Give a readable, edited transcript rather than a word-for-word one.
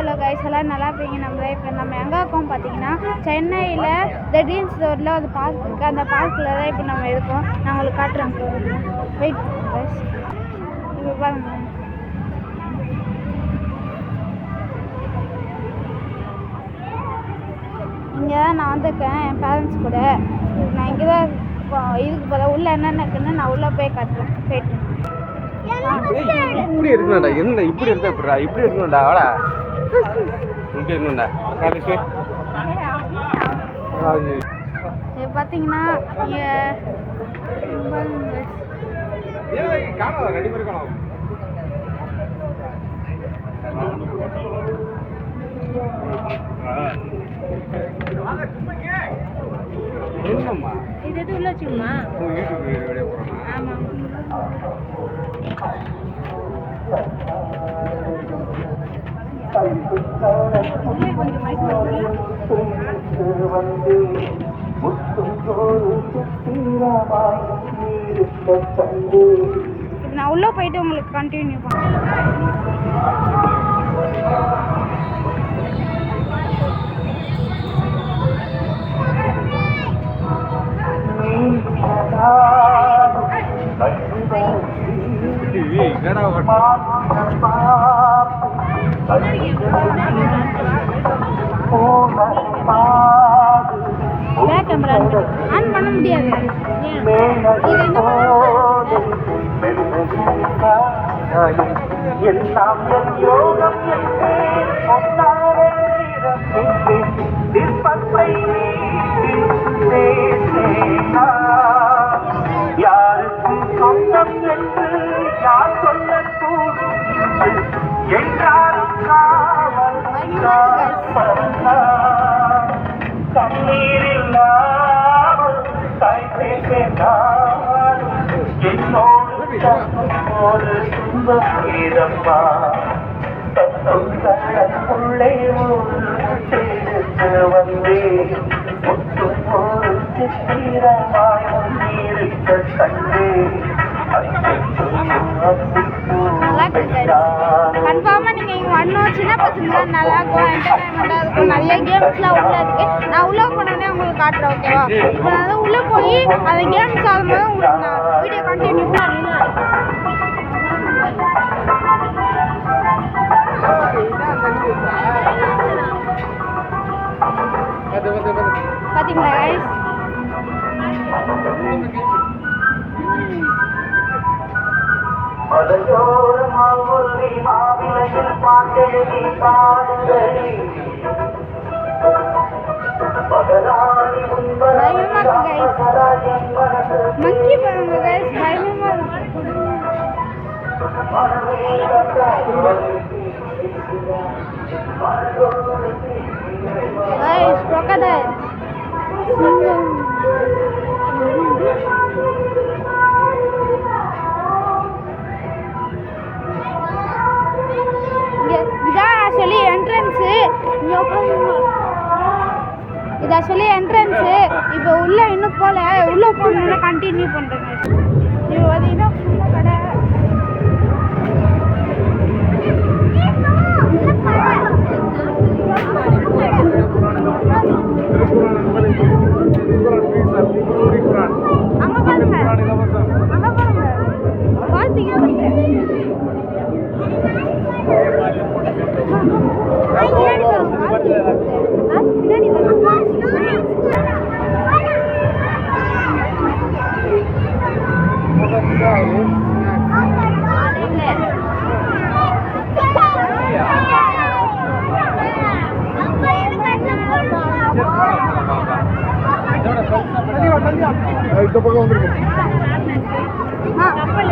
Hello guys, எல்லாம் நல்லா இருப்பீங்க. இப்போ நம்ம எங்கே இருக்கோம் பார்த்தீங்கன்னா, சென்னையில் த ட்ரீம்ஸ் ரோடில் ஒரு பார்க் இருக்குது. அந்த பார்க்கில் தான் இப்போ நம்ம இருக்கோம். நான் உங்களுக்கு காட்டுறேன். வெயிட் கைஸ், இப்போ பாருங்க. இங்கே தான் நான் வந்திருக்கேன் என் பேரண்ட்ஸ் கூட. நான் இங்கே தான் இதுக்கு போல உள்ள என்னென்ன இருக்குன்னு நான் உள்ளே போய் காட்டுறேன். போயிட்டு இப்படி இருக்கணும்டா, என்ன இப்படி இருந்தா இப்படிடா, இப்படி இருக்கணும்டா, வாடா இப்படி இருக்கணும்டா. இது பார்த்தீங்கன்னா என்னம்மா இது எது உள்ள வச்சுக்குமா? யூடியூப் வீடியோ போடுறோம். ஆமாம். நான் உள்ள போயிட்டு உங்களுக்கு கண்டினியூ பண்ணுறேன். பேக் கேமரா ஆன் பண்ண முடியாது. யாருக்கு சொந்தம் என்று யார் சொல்லக்கூடும் என்றாலும் காவல் கண்ணீரில்லாமல் என்னோடு ஒரு துன்பம் ஏதப்பா உள்ளே சேர்த்து வந்தேன் முற்றும் ஒரு சித்திரமாய் இருக்க கண்டே கன்ஃபார்மா நீங்க இங்க வரணும். சின்ன பசங்க நல்லா இருக்கும், என்டர்டைன்மெண்டா இருக்கும், நிறைய கேம்ஸ்லாம் உள்ள இருக்கு. நான் உள்ள போனோடனே உங்களுக்கு காட்டுறேன், ஓகேவா? இப்போ நான் உள்ள போய் அந்த கேம்ஸ் ஆடும்போது உங்களுக்கு நான் வீடியோ கண்டினியூ பண்ணுறேன். பாத்தீங்களா கைஸ்? மலையோரமாவுள்ளி மாவிலையில் பாட்டெழுதி பாடுகிறே பகலாடி மங்கி பாருங்க கைஸ், பயமா இருக்கு. கைஸ் crocodile சொல்லி என்ட்ரன்ஸு. இது ஆக்சுவலி என்ட்ரன்ஸு. இப்போ உள்ள இன்னும் போல, உள்ள போகணும்னா கண்டினியூ பண்ணுறேங்க. இப்போ பார்த்தீங்கன்னா ஃபுல்லாக கடை. அங்கே பாருங்க, அங்கே பாருங்க, பார்த்தீங்கன்னா இந்த பக்கம் வந்துருக்கு. கப்பல்